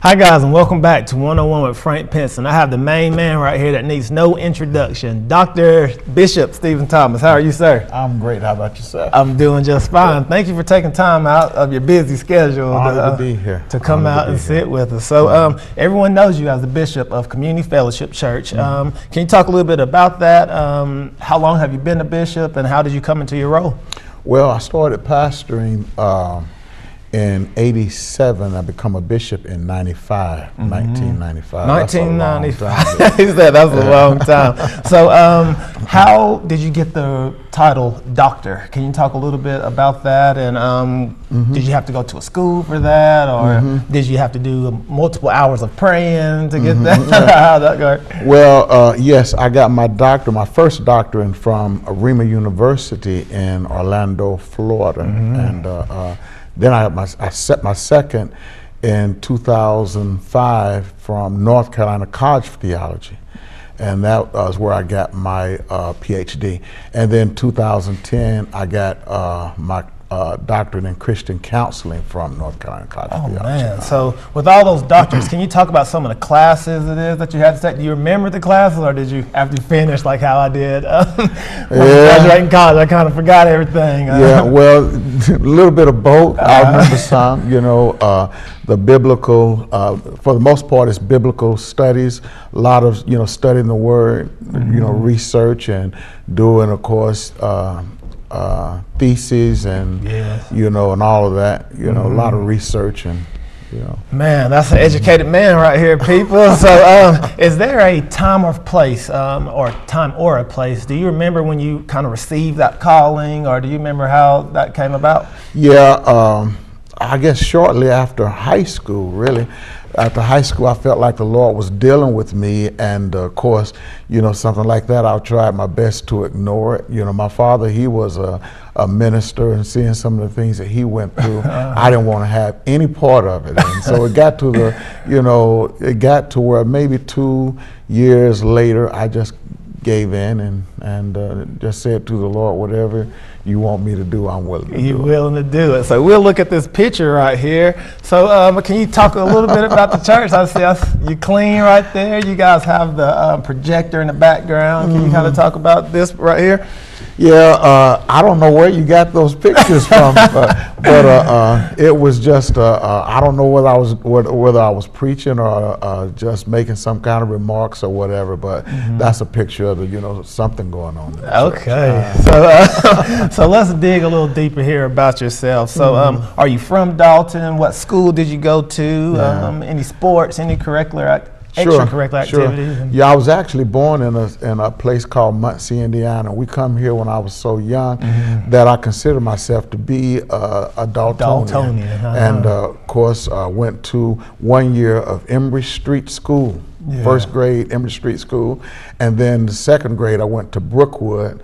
Hi guys, and welcome back to 101 with Frank Pinson. I have the main man right here that needs no introduction, Dr. Bishop Stephen Thomas. How are you, sir? I'm great. How about yourself? I'm doing just fine. Thank you for taking time out of your busy schedule to be here. To come out and sit with us. So everyone knows you as the Bishop of Community Fellowship Church. Can you talk a little bit about that? How long have you been a bishop, and how did you come into your role? Well, I started pastoring in '87. I become a bishop in 1995. 1995. He said that's a long time. So how did you get the title doctor? Can you talk a little bit about that? And did you have to go to a school for that, or did you have to do multiple hours of praying to get that? How'd that go? Well, yes, I got my doctorate, my first doctorate from Rima University in Orlando, Florida, and then I set my second in 2005 from North Carolina College of Theology, and that was where I got my PhD. And then 2010, I got my doctorate in Christian counseling from North Carolina College of Theology. Man, so with all those doctorates, can you talk about some of the classes it is that you had to take? Do you remember the classes, or did you have to finish like how I did? Graduating college, I kind of forgot everything. Yeah, well, a little bit of both. I remember some, the biblical, for the most part, it's biblical studies, a lot of, studying the word, research and doing, of course, theses and and all of that, a lot of research and Man, that's an educated man right here, people. So is there a time or place or a place? Do you remember when you kind of received that calling, or do you remember how that came about? Yeah, I guess shortly after high school, really. After high school, I felt like the Lord was dealing with me, and of course, something like that, I tried my best to ignore it. My father, he was a minister, and seeing some of the things that he went through, I didn't want to have any part of it. And so it got to it got to where maybe 2 years later, I just gave in and just said to the Lord, whatever you want me to do, I'm willing to do it. You're willing to do it. So we'll look at this picture right here. So can you talk a little bit about the church? I see you clean right there. You guys have the projector in the background. Can you kind of talk about this right here? Yeah, I don't know where you got those pictures from, but it was just I don't know whether I was preaching or just making some kind of remarks or whatever. But that's a picture of something going on. Okay, so let's dig a little deeper here about yourself. So are you from Dalton? What school did you go to? Any sports? Any extracurricular activities? Yeah, I was actually born in a place called Muncie, Indiana. We come here when I was so young that I consider myself to be a Daltonian. And of course, went to 1 year of Embry Street School. First grade, Embry Street School, and then the second grade I went to Brookwood.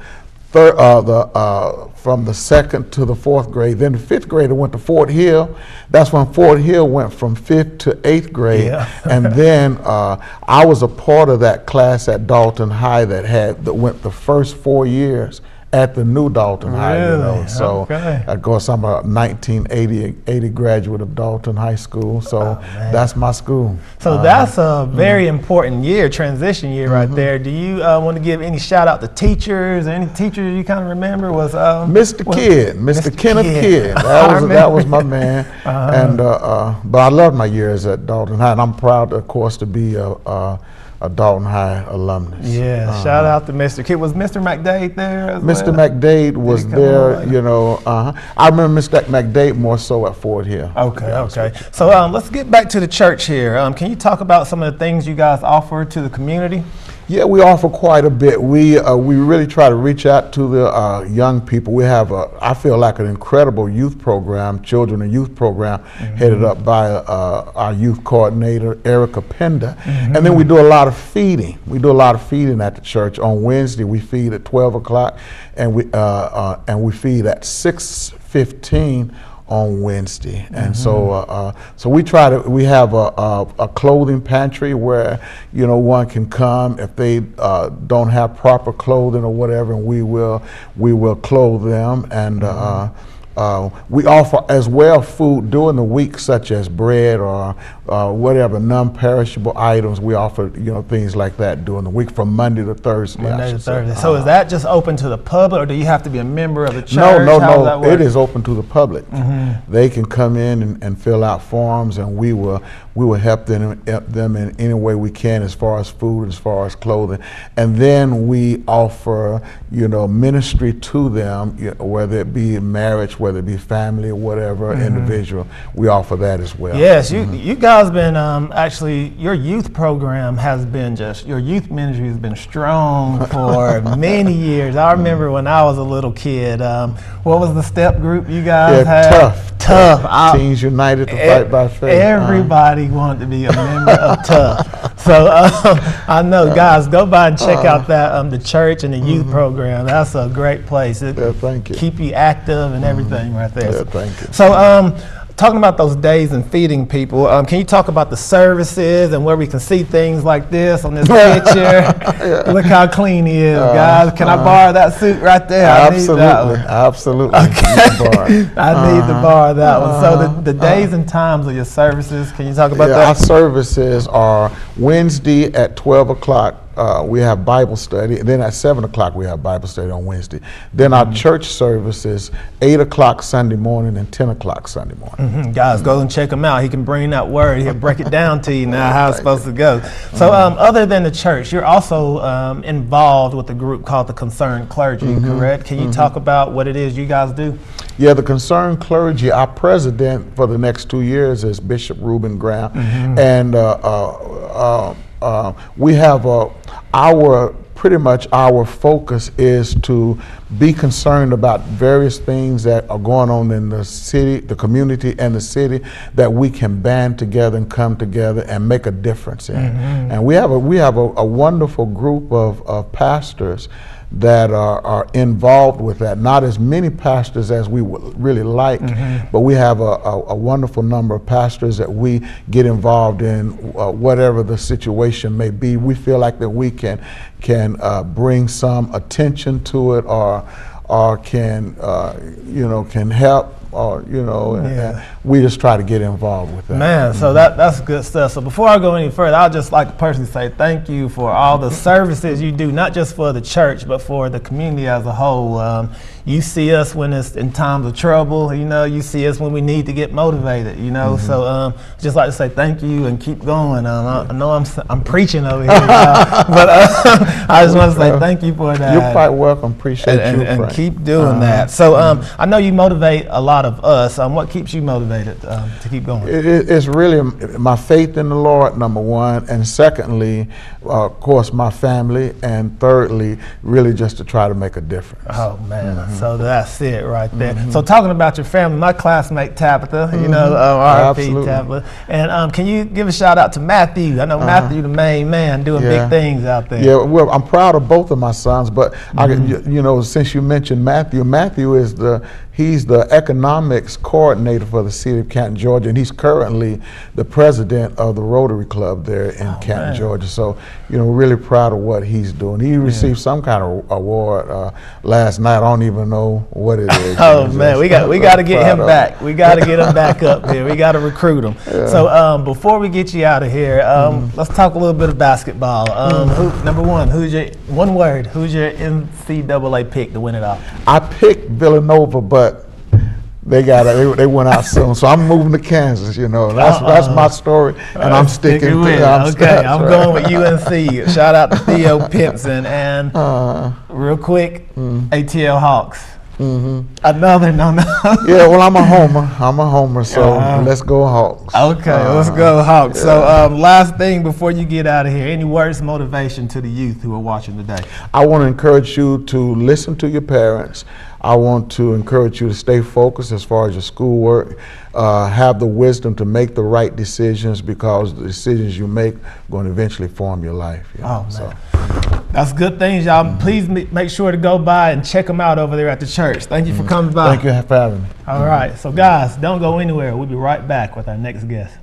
From the second to the fourth grade. Then the fifth grade I went to Fort Hill. That's when Fort Hill went from 5th to 8th grade. And then I was a part of that class at Dalton High that went the first 4 years at the new Dalton High, So of course I'm a 1980 graduate of Dalton High School, so that's my school. So that's a very important year, transition year right there. Do you want to give any shout out to teachers, or any teachers you kind of remember? Was Mr. Kenneth Kidd. That was my man. And but I loved my years at Dalton High, and I'm proud, of course, to be a Dalton High alumnus. Yeah, shout out to Mr. Kidd. Was Mr. McDade there as Mr. McDade was there, I remember Mr. McDade more so at Fort Hill. Okay. So let's get back to the church here. Can you talk about some of the things you guys offer to the community? Yeah, we offer quite a bit. We really try to reach out to the young people. We have, I feel like, an incredible youth program, children and youth program, headed up by our youth coordinator, Erica Penda. And then we do a lot of feeding. We do a lot of feeding at the church. On Wednesday, we feed at 12 o'clock, and we feed at 6:15 on Wednesday. And so we have a clothing pantry where one can come if they don't have proper clothing or whatever, and we will clothe them. And We offer as well food during the week, such as bread or whatever non-perishable items. We offer, things like that during the week from Monday to Thursday. Monday to Thursday. So is that just open to the public, or do you have to be a member of the church? No. How does that work? It is open to the public. They can come in and fill out forms, and we will help them in any way we can, as far as food, as far as clothing, and then we offer ministry to them, whether it be marriage, whether it be family, or whatever individual. We offer that as well. Yes, you guys been actually, your youth program has been your youth ministry has been strong for many years. I remember when I was a little kid. What was the step group you guys had? Tough. Teens United to Fight by Faith. Everybody wanted to be a member of Tough. So I know, guys, go by and check out that the church and the youth program. That's a great place. Thank you. Keep you active and everything right there. Yeah, thank you. So talking about those days and feeding people, can you talk about the services and where we can see things like this on this picture? Look how clean he is, guys. Can I borrow that suit right there? Absolutely. I need that one. Absolutely. Okay. I need to borrow that one. So the days and times of your services, can you talk about that? Our services are Wednesday at 12 o'clock. We have Bible study, and then at 7 o'clock we have Bible study on Wednesday. Then our church services, 8 o'clock Sunday morning and 10 o'clock Sunday morning. Guys, go and check him out. He can bring that word. He'll break it down to you now how it's supposed to go. So other than the church, you're also involved with a group called the Concerned Clergy, correct? Can you talk about what it is you guys do? Yeah, the Concerned Clergy, our president for the next 2 years is Bishop Reuben Graham, and we have pretty much our focus is to be concerned about various things that are going on in the city, the community, and the city that we can band together and come together and make a difference in. And we have a wonderful group of pastors that are involved with that. Not as many pastors as we would really like, but we have a wonderful number of pastors that we get involved in whatever the situation may be. We feel like that we can bring some attention to it, or can help. And we just try to get involved with that. Man, so that's good stuff. So before I go any further, I'd just like to personally say thank you for all the services you do, not just for the church, but for the community as a whole. You see us when it's in times of trouble, you see us when we need to get motivated, So just like to say thank you and keep going. I know I'm preaching over here, but I just want to say thank you for that. You're quite welcome. Appreciate you, and keep doing that. So I know you motivate a lot of us. What keeps you motivated to keep going? It's really my faith in the Lord, number one, and secondly, of course, my family, and thirdly, really just to try to make a difference. Oh man, so that's it right there. So talking about your family, my classmate Tabitha, RP Tabitha, and can you give a shout out to Matthew? I know Matthew, the main man, doing big things out there. Yeah, well, I'm proud of both of my sons, but since you mentioned Matthew is he's the economics coordinator for the city of Canton, Georgia, and he's currently the president of the Rotary Club there in Canton, Georgia. So, really proud of what he's doing. He received some kind of award last night. I don't even know what it is. Oh man, we got to get him back. We got to get him back up here. We got to recruit him. Yeah. So before we get you out of here, let's talk a little bit of basketball. Number one, who's your NCAA pick to win it all? I picked Villanova, but they went out soon, so I'm moving to Kansas. That's my story, and I'm sticking with it. I'm going with UNC. Shout out to Theo Pinson, and real quick, ATL Hawks. Another no. Yeah, well, I'm a homer, so let's go Hawks. Okay, let's go Hawks. So last thing before you get out of here, any words of motivation to the youth who are watching today? I want to encourage you to listen to your parents. I want to encourage you to stay focused as far as your schoolwork. Have the wisdom to make the right decisions, because the decisions you make are going to eventually form your life. Man. So. That's good things, y'all. Please make sure to go by and check them out over there at the church. Thank you for coming by. Thank you for having me. All right. So, guys, don't go anywhere. We'll be right back with our next guest.